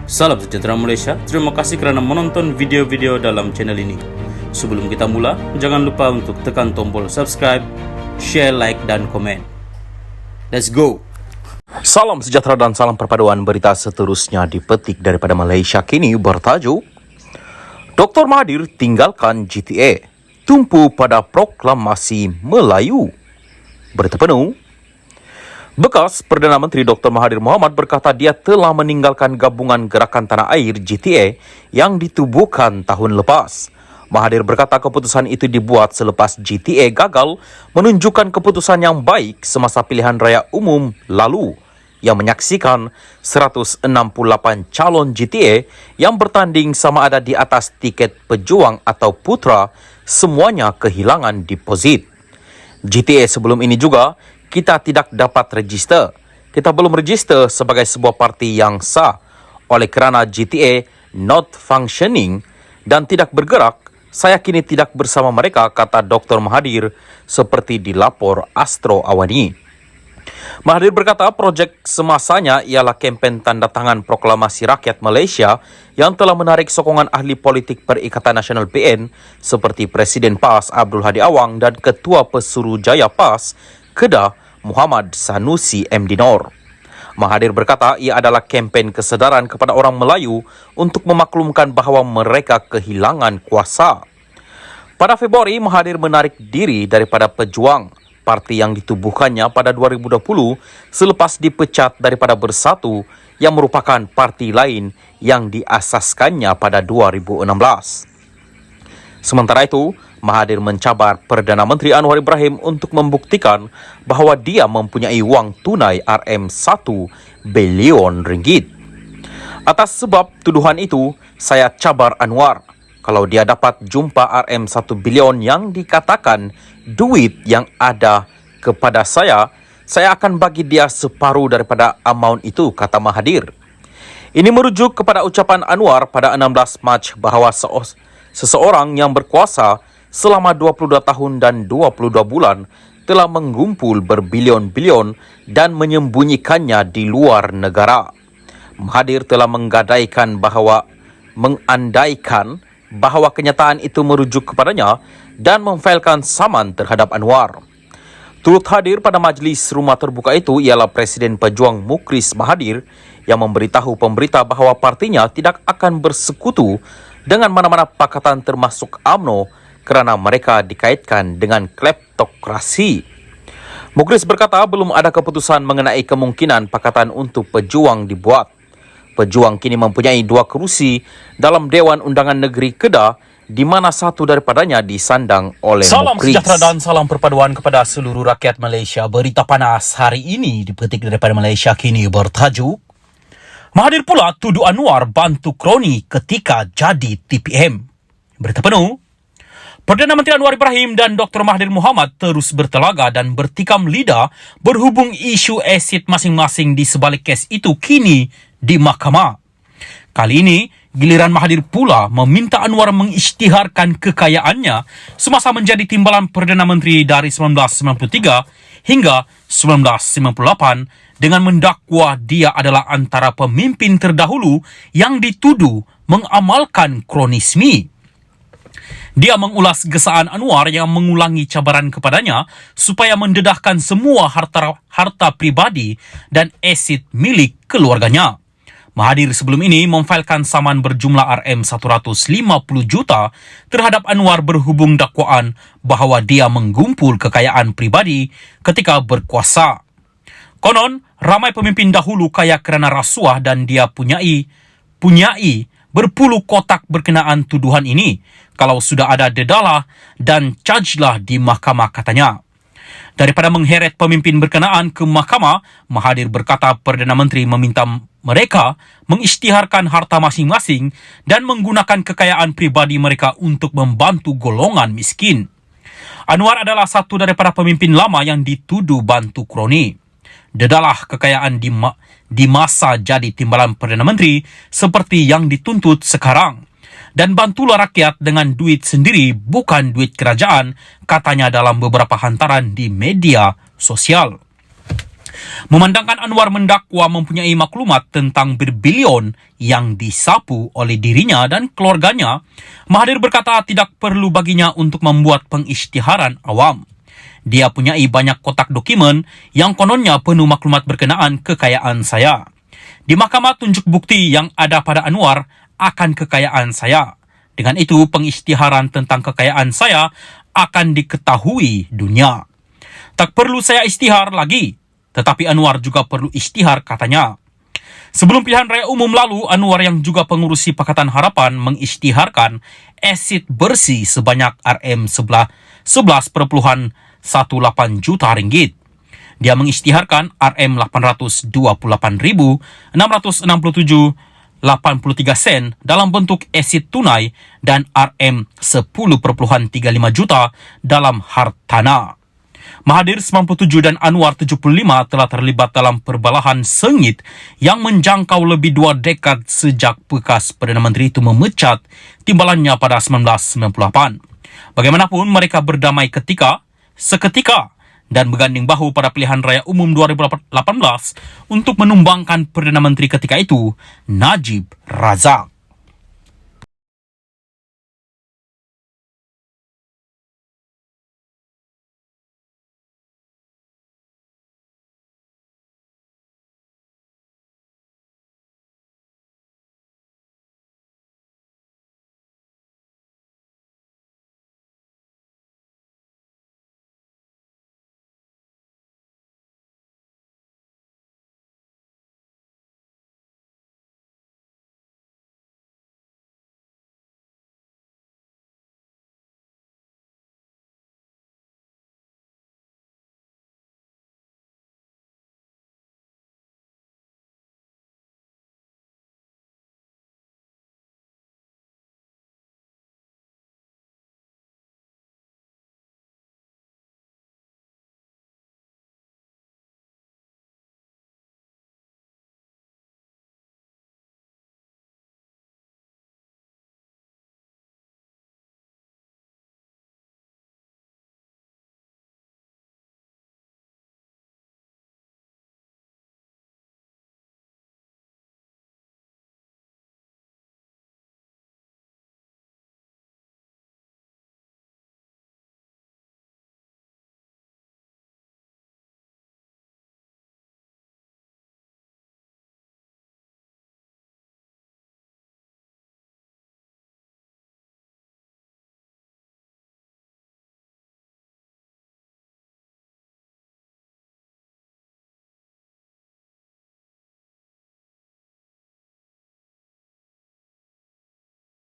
Salam sejahtera Malaysia, terima kasih kerana menonton video-video dalam channel ini. Sebelum kita mula, jangan lupa untuk tekan tombol subscribe, share, like, dan komen. Let's go! Salam sejahtera dan salam perpaduan. Berita seterusnya dipetik daripada Malaysia Kini bertajuk Dr. Mahathir tinggalkan GTA, tumpu pada proklamasi Melayu. Berita penuh. Bekas Perdana Menteri Dr. Mahathir Mohamad berkata dia telah meninggalkan gabungan Gerakan Tanah Air GTA yang ditubuhkan tahun lepas. Mahathir berkata keputusan itu dibuat selepas GTA gagal menunjukkan keputusan yang baik semasa pilihan raya umum lalu yang menyaksikan 168 calon GTA yang bertanding sama ada di atas tiket pejuang atau putra, semuanya kehilangan deposit. GTA sebelum ini juga kita tidak dapat register. Kita belum register sebagai sebuah parti yang sah. Oleh kerana GTA not functioning dan tidak bergerak, saya kini tidak bersama mereka, kata Dr. Mahathir seperti dilapor Astro Awani. Mahathir berkata projek semasanya ialah kempen tanda tangan Proklamasi Rakyat Malaysia yang telah menarik sokongan ahli politik Perikatan Nasional PN seperti Presiden PAS Abdul Hadi Awang dan Ketua Pesuruhjaya PAS Kedah Muhammad Sanusi MD Nor. Mahathir berkata ia adalah kempen kesedaran kepada orang Melayu untuk memaklumkan bahawa mereka kehilangan kuasa. Pada Februari, Mahathir menarik diri daripada Pejuang, parti yang ditubuhkannya pada 2020 selepas dipecat daripada Bersatu yang merupakan parti lain yang diasaskannya pada 2016. Sementara itu, Mahathir mencabar Perdana Menteri Anwar Ibrahim untuk membuktikan bahawa dia mempunyai wang tunai RM1 bilion ringgit. Atas sebab tuduhan itu, saya cabar Anwar. Kalau dia dapat jumpa RM1 bilion yang dikatakan duit yang ada kepada saya akan bagi dia separuh daripada amount itu, kata Mahathir. Ini merujuk kepada ucapan Anwar pada 16 Mac bahawa seseorang yang berkuasa selama 22 tahun dan 22 bulan telah mengumpul berbilion-bilion dan menyembunyikannya di luar negara. Mahathir telah mengandaikan bahawa kenyataan itu merujuk kepadanya dan memfailkan saman terhadap Anwar. Turut hadir pada majlis rumah terbuka itu ialah Presiden Pejuang Mukris Mahathir yang memberitahu pemberita bahawa partinya tidak akan bersekutu dengan mana-mana pakatan termasuk UMNO kerana mereka dikaitkan dengan kleptokrasi. Mukris berkata belum ada keputusan mengenai kemungkinan pakatan untuk Pejuang dibuat. Pejuang kini mempunyai 2 kerusi dalam Dewan Undangan Negeri Kedah di mana satu daripadanya disandang oleh Salam Mukris. sejahtera dan salam perpaduan kepada seluruh rakyat Malaysia. Berita panas hari ini dipetik daripada Malaysia Kini bertajuk Mahathir pula tuduh Anwar bantu kroni ketika jadi TPM. Berita penuh. Perdana Menteri Anwar Ibrahim dan Dr. Mahathir Mohamad terus bertelaga dan bertikam lidah berhubung isu aset masing-masing di sebalik kes itu kini di mahkamah. Kali ini, giliran Mahathir pula meminta Anwar mengisytiharkan kekayaannya semasa menjadi timbalan Perdana Menteri dari 1993 hingga 1998 dengan mendakwa dia adalah antara pemimpin terdahulu yang dituduh mengamalkan kronisme. Dia mengulas gesaan Anwar yang mengulangi cabaran kepadanya supaya mendedahkan semua harta pribadi dan aset milik keluarganya. Mahathir sebelum ini memfailkan saman berjumlah RM150 juta terhadap Anwar berhubung dakwaan bahawa dia menggumpul kekayaan pribadi ketika berkuasa. Konon, ramai pemimpin dahulu kaya kerana rasuah dan dia punyai berpuluh kotak berkenaan tuduhan ini. Kalau sudah ada dedalah dan chargelah di mahkamah, katanya. Daripada mengheret pemimpin berkenaan ke mahkamah, Mahathir berkata Perdana Menteri meminta mereka mengisytiharkan harta masing-masing dan menggunakan kekayaan pribadi mereka untuk membantu golongan miskin. Anwar adalah satu daripada pemimpin lama yang dituduh bantu kroni. Dedalah kekayaan di masa jadi timbalan Perdana Menteri seperti yang dituntut sekarang. Dan bantulah rakyat dengan duit sendiri, bukan duit kerajaan, katanya dalam beberapa hantaran di media sosial. Memandangkan Anwar mendakwa mempunyai maklumat tentang berbilion yang disapu oleh dirinya dan keluarganya, Mahathir berkata tidak perlu baginya untuk membuat pengisytiharan awam. Dia punyai banyak kotak dokumen yang kononnya penuh maklumat berkenaan kekayaan saya. Di mahkamah tunjuk bukti yang ada pada Anwar akan kekayaan saya. Dengan itu, pengisytiharan tentang kekayaan saya akan diketahui dunia. Tak perlu saya isytihar lagi, tetapi Anwar juga perlu isytihar, katanya. Sebelum pilihan raya umum lalu, Anwar yang juga pengurusi Pakatan Harapan mengisytiharkan aset bersih sebanyak RM11,18 juta ringgit. Dia mengisytiharkan RM828,667.83 dalam bentuk aset tunai dan RM10,35 juta dalam hartana. Mahathir 97 dan Anwar 75 telah terlibat dalam perbalahan sengit yang menjangkau lebih 2 dekad sejak bekas Perdana Menteri itu memecat timbalannya pada 1998. Bagaimanapun, mereka berdamai seketika dan berganding bahu pada pilihan raya umum 2018 untuk menumbangkan Perdana Menteri ketika itu, Najib Razak.